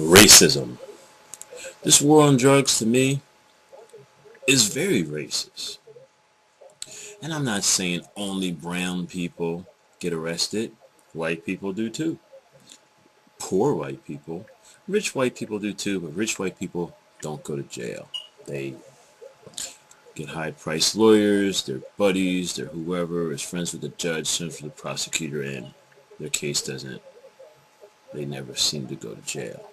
Racism. This war on drugs to me is very racist. And I'm not saying only brown people get arrested. White people do too. Poor white people. Rich white people do too, but rich white people don't go to jail. They get high-priced lawyers, their buddies, their whoever is friends with the judge, friends with the prosecutor, and their case doesn't, they never seem to go to jail.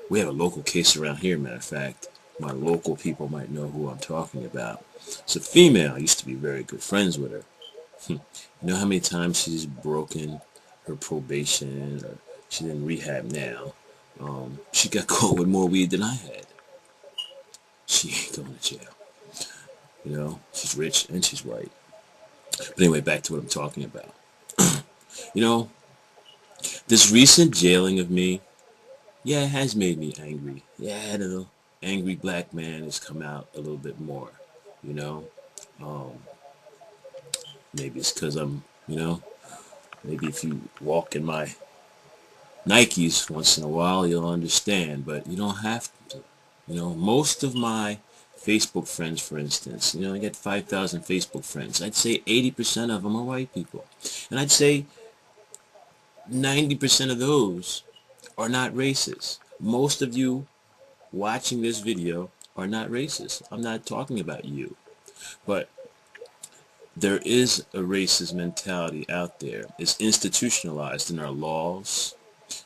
We have a local case around here, matter of fact. My local people might know who I'm talking about. It's a female. I used to be very good friends with her. You know how many times she's broken her probation, or she's in rehab now. She got caught with more weed than I had. She ain't going to jail. You know, she's rich and she's white. But anyway, back to what I'm talking about. You know, this recent jailing of me, yeah, it has made me angry. Yeah, the angry black man has come out a little bit more, you know. Um, maybe it's because maybe if you walk in my Nikes once in a while, you'll understand, but you don't have to. You know, most of my Facebook friends, for instance, I get 5,000 Facebook friends. I'd say 80% of them are white people. And I'd say 90% of those are not racist. Most of you watching this video are not racist. I'm not talking about you. But there is a racist mentality out there. It's institutionalized in our laws.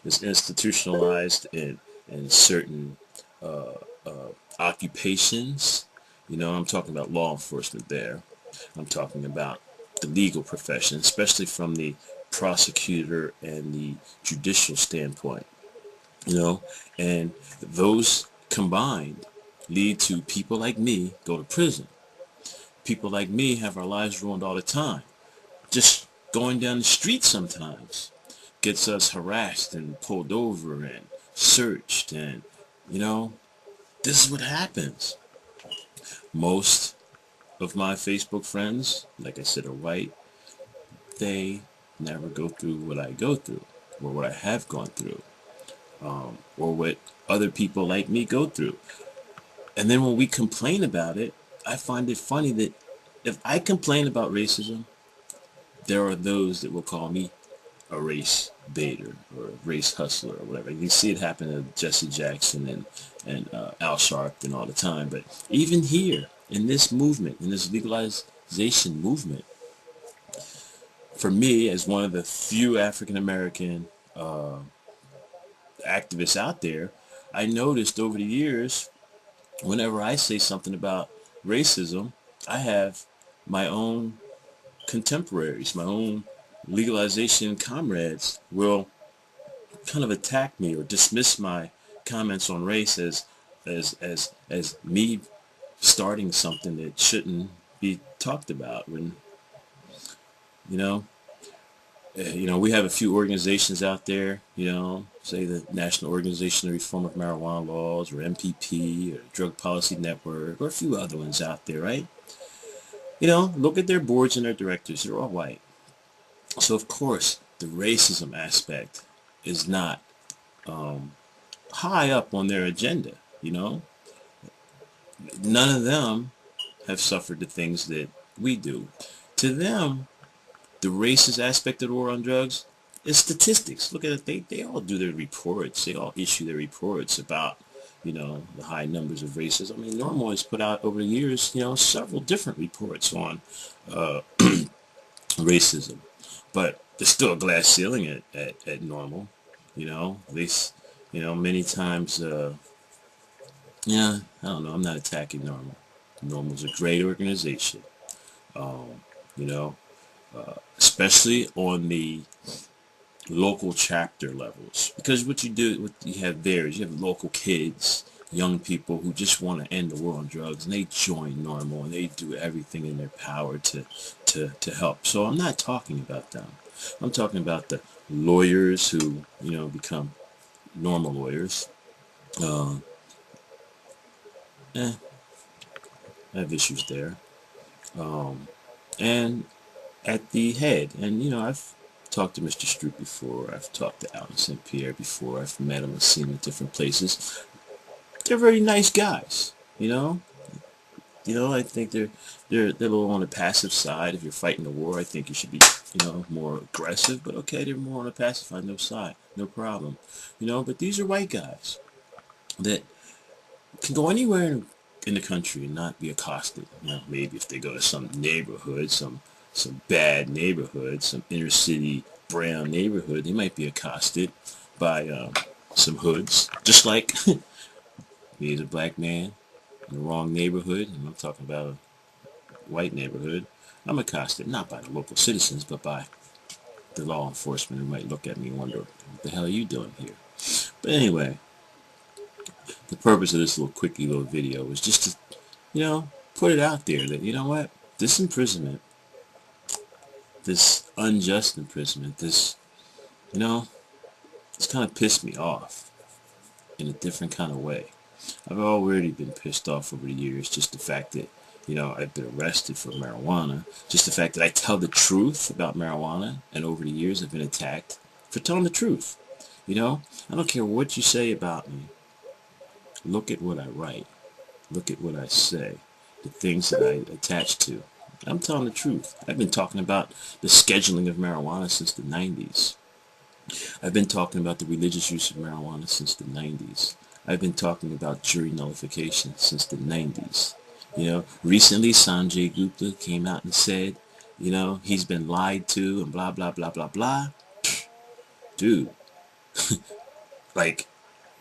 It's institutionalized in certain occupations. I'm talking about law enforcement there. I'm talking about the legal profession, especially from the prosecutor and the judicial standpoint. And those combined lead to people like me go to prison. People like me have our lives ruined all the time. Just going down the street sometimes gets us harassed and pulled over and searched, and this is what happens. Most of my Facebook friends, like I said, are white. They never go through what I go through, or what I have gone through, or what other people like me go through. And then when we complain about it, I find it funny that if I complain about racism, there are those that will call me a race baiter or a race hustler or whatever. You see it happen to Jesse Jackson and Al Sharpton all the time. But even here, in this movement, in this legalization movement, for me, as one of the few African American activists out there, I noticed over the years, whenever I say something about racism, I have my own contemporaries, my own legalization comrades will kind of attack me or dismiss my comments on race as me starting something that shouldn't be talked about. When we have a few organizations out there, say the National Organization of Reform of Marijuana Laws, or MPP, or Drug Policy Network, or a few other ones out there, right? Look at their boards and their directors. They're all white. So, of course, the racism aspect is not high up on their agenda, None of them have suffered the things that we do. To them, the racist aspect of the war on drugs is statistics. Look at it. They all do their reports. They all issue their reports about, the high numbers of racism. I mean, NORML has put out over the years, several different reports on racism. But there's still a glass ceiling at NORML, at least, many times, I don't know, I'm not attacking NORML. NORML's a great organization, um, you know, especially on the local chapter levels. Because what you have there is you have local kids, young people who just want to end the war on drugs, and they join NORML, and they do everything in their power to help. So I'm not talking about them. I'm talking about the lawyers who, become normal lawyers. Uh, I have issues there. And at the head, and I've talked to Mr. Stroop before. I've talked to Alan St. Pierre before. I've met him and seen him at different places. They're very nice guys, you know. I think they're a little on the passive side. If you're fighting the war, I think you should be, more aggressive. But okay, they're more on the passive side, no side, no problem. But these are white guys that can go anywhere in the country and not be accosted. Maybe if they go to some neighborhood, some bad neighborhood, some inner city brown neighborhood, they might be accosted by some hoods. Just like me as a black man in the wrong neighborhood, and I'm talking about a white neighborhood, I'm accosted not by the local citizens, but by the law enforcement, who might look at me and wonder, what the hell are you doing here? But anyway, the purpose of this little video was just to, put it out there that, what, this imprisonment, this unjust imprisonment, this, it's kind of pissed me off in a different kind of way. I've already been pissed off over the years, just the fact that, I've been arrested for marijuana, just the fact that I tell the truth about marijuana, and over the years I've been attacked for telling the truth. I don't care what you say about me. Look at what I write. Look at what I say. The things that I attach to. I'm telling the truth. I've been talking about the scheduling of marijuana since the 90s. I've been talking about the religious use of marijuana since the 90s. I've been talking about jury nullification since the 90s. Recently Sanjay Gupta came out and said, he's been lied to and blah, blah, blah, blah, blah. Dude, like,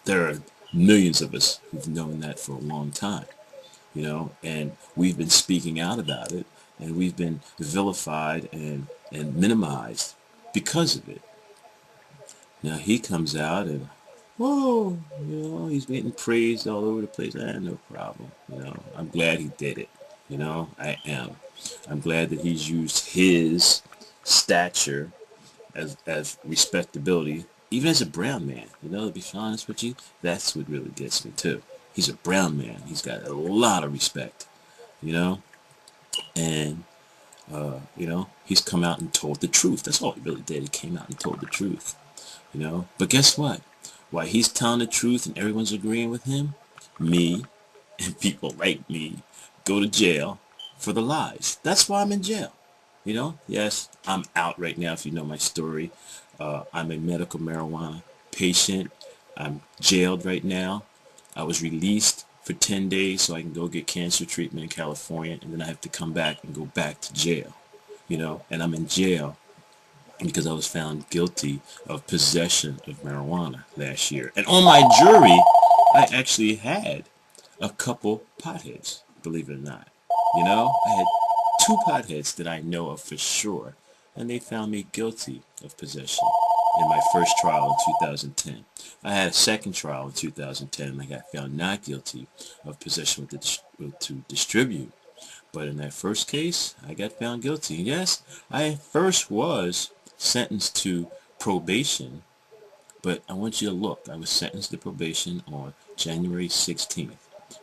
there are millions of us who've known that for a long time, and we've been speaking out about it, and we've been vilified and minimized because of it. Now he comes out and, whoa, he's getting praised all over the place. No problem. I'm glad he did it. I am. I'm glad that he's used his stature as respectability, even as a brown man. To be honest with you, that's what really gets me too. He's a brown man. He's got a lot of respect, and he's come out and told the truth. That's all he really did. He came out and told the truth. But guess what? While he's telling the truth and everyone's agreeing with him, me and people like me go to jail for the lies. That's why I'm in jail. Yes, I'm out right now if you know my story. I'm a medical marijuana patient. I'm jailed right now. I was released for 10 days so I can go get cancer treatment in California, and then I have to come back and go back to jail. And I'm in jail because I was found guilty of possession of marijuana last year. And on my jury, I actually had a couple potheads, believe it or not. I had 2 potheads that I know of for sure, and they found me guilty of possession in my first trial in 2010. I had a second trial in 2010, and I got found not guilty of possession to distribute. But in that first case, I got found guilty. And yes, I first was sentenced to probation, but I want you to look. I was sentenced to probation on January 16th.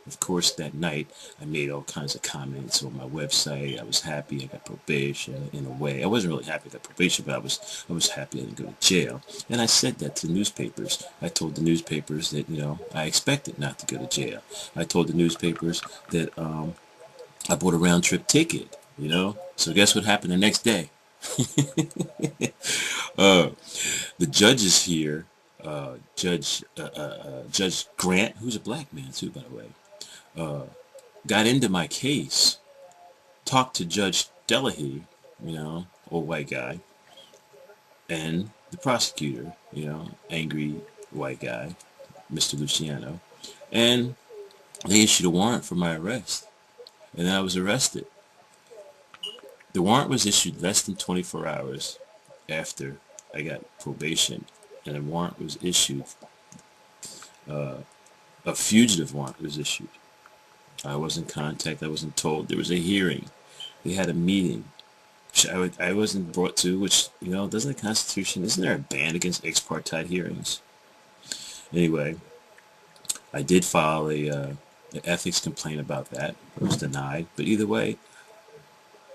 Of course, that night, I made all kinds of comments on my website. I was happy I got probation in a way. I wasn't really happy I got probation, but I was happy I didn't go to jail. And I said that to the newspapers. I told the newspapers that, I expected not to go to jail. I told the newspapers that I bought a round-trip ticket, So guess what happened the next day? The judges here, Judge Grant, who's a black man too, by the way, got into my case, talked to Judge Delahaye, old white guy, and the prosecutor, angry white guy, Mr. Luciano, and they issued a warrant for my arrest, and then I was arrested. The warrant was issued less than 24 hours after I got probation, and a warrant was issued, a fugitive warrant was issued. I wasn't contacted, I wasn't told. There was a hearing. They had a meeting, which I wasn't brought to, which, doesn't the Constitution, isn't there a ban against ex parte hearings? Anyway, I did file an ethics complaint about that. It was denied, but either way,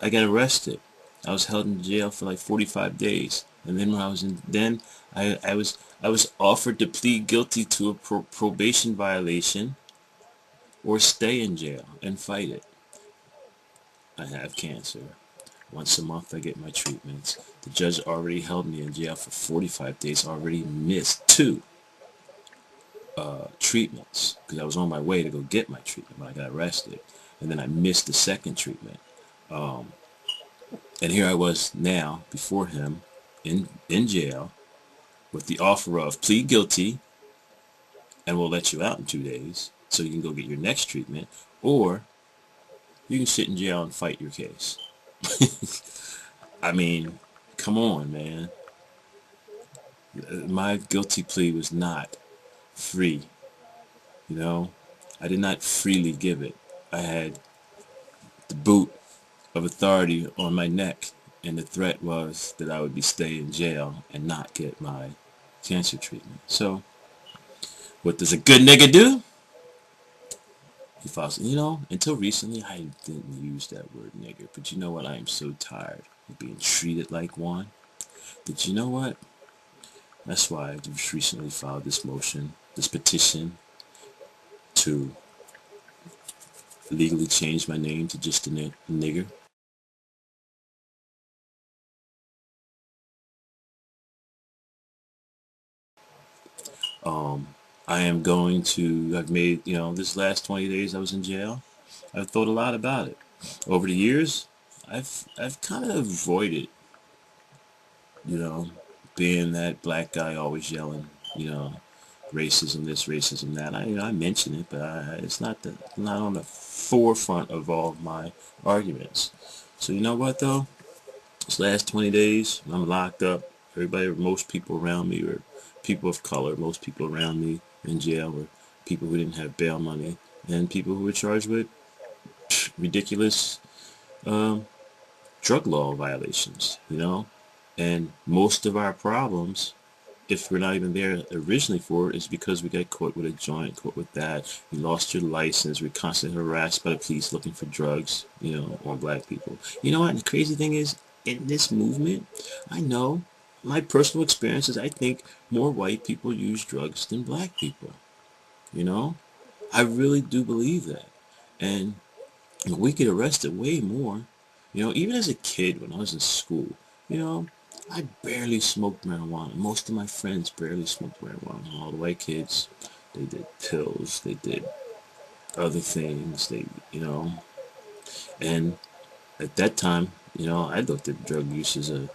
I got arrested. I was held in jail for like 45 days. And then when I was in, then I was offered to plead guilty to a probation violation or stay in jail and fight it. I have cancer. Once a month I get my treatments. The judge already held me in jail for 45 days. Already missed 2 treatments because I was on my way to go get my treatment when I got arrested, and then I missed the second treatment. And here I was now before him in jail with the offer of plead guilty and we'll let you out in 2 days so you can go get your next treatment, or you can sit in jail and fight your case. I mean, come on, man. My guilty plea was not free, you know. I did not freely give it. I had the boot of authority on my neck, and the threat was that I would be stay in jail and not get my cancer treatment. So, what does a good nigga do? He files, until recently I didn't use that word nigger, but you know what? I am so tired of being treated like one. But you know what? That's why I just recently filed this motion, this petition to legally change my name to just a nigger. I am going to, I've made, this last 20 days I was in jail, I've thought a lot about it. Over the years, I've kind of avoided, you know, being that black guy always yelling, racism this, racism that. I mention it, but it's not on the forefront of all of my arguments. So you know what though? This last 20 days, I'm locked up. Most people around me were people of color. Most people around me in jail were people who didn't have bail money and people who were charged with ridiculous drug law violations, And most of our problems, if we're not even there originally for it, is because we got caught with a joint, caught with that. You lost your license. We're constantly harassed by the police looking for drugs, on black people. You know what? And the crazy thing is, in this movement, I know my personal experiences, I think more white people use drugs than black people. You know? I really do believe that. And we get arrested way more. Even as a kid when I was in school, you know, I barely smoked marijuana. Most of my friends barely smoked marijuana. All the white kids, they did pills, they did other things, and at that time, I looked at drug use as you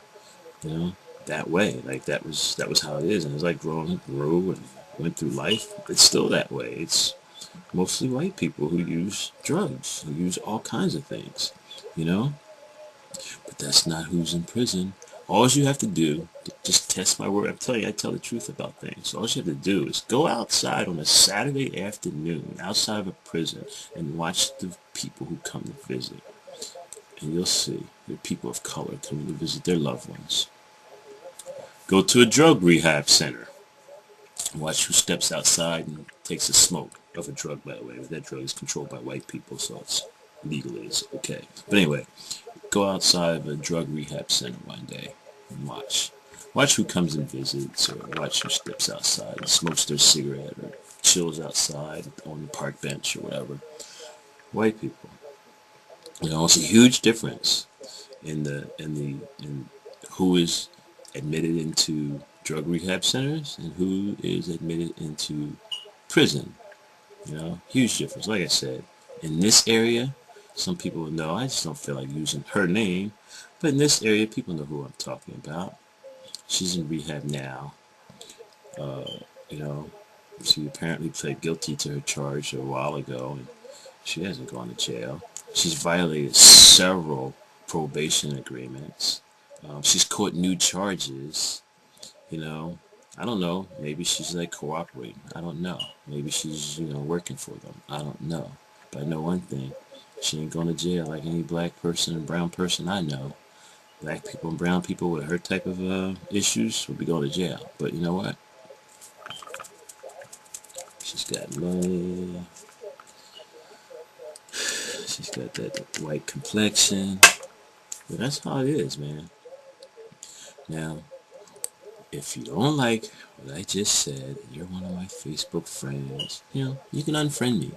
know, that way. Like that was how it is. And as I grew and went through life, it's still that way. It's mostly white people who use drugs, who use all kinds of things, you know? But that's not who's in prison. All you have to do, to just test my word, I'm telling you, I tell the truth about things. So all you have to do is go outside on a Saturday afternoon, outside of a prison, and watch the people who come to visit. And you'll see the people of color coming to visit their loved ones. Go to a drug rehab center. Watch who steps outside and takes a smoke of a drug, by the way. That drug is controlled by white people, so it's legally it's okay. But anyway, go outside of a drug rehab center one day and watch. Watch who comes and visits, or watch who steps outside and smokes their cigarette, or chills outside on the park bench, or whatever. White people. It's a huge difference in who is admitted into drug rehab centers and who is admitted into prison. Huge difference. Like I said, in this area, some people will know. I just don't feel like using her name, but in this area, people know who I'm talking about. She's in rehab now. You know, she apparently pled guilty to her charge a while ago, and she hasn't gone to jail. She's violated several probation agreements. She's caught new charges. You know, I don't know. Maybe she's like cooperating. I don't know. Maybe she's, working for them. I don't know. But I know one thing. She ain't going to jail like any black person and brown person I know. Black people and brown people with her type of issues would be going to jail. But you know what? She's got money. She's got that white complexion. But that's how it is, man. Now, If you don't like what I just said, you're one of my Facebook friends, you can unfriend me.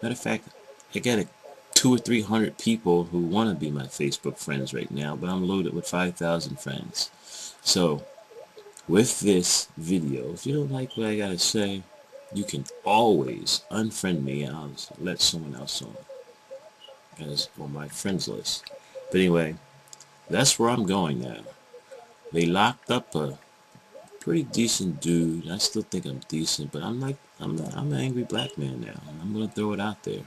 Matter of fact, I got 200 or 300 people who want to be my Facebook friends right now, but I'm loaded with 5,000 friends. So, with this video, if you don't like what I gotta say, you can always unfriend me and I'll let someone else on my friends list. But anyway, that's where I'm going now. They locked up a pretty decent dude. I still think I'm decent, but I'm an angry black man now. I'm gonna throw it out there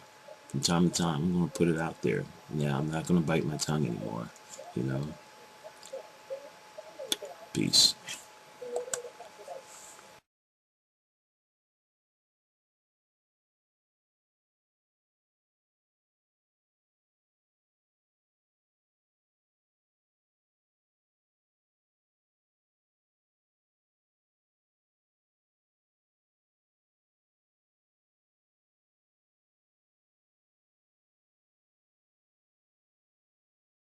from time to time. I'm gonna put it out there. Now I'm not gonna bite my tongue anymore. Peace.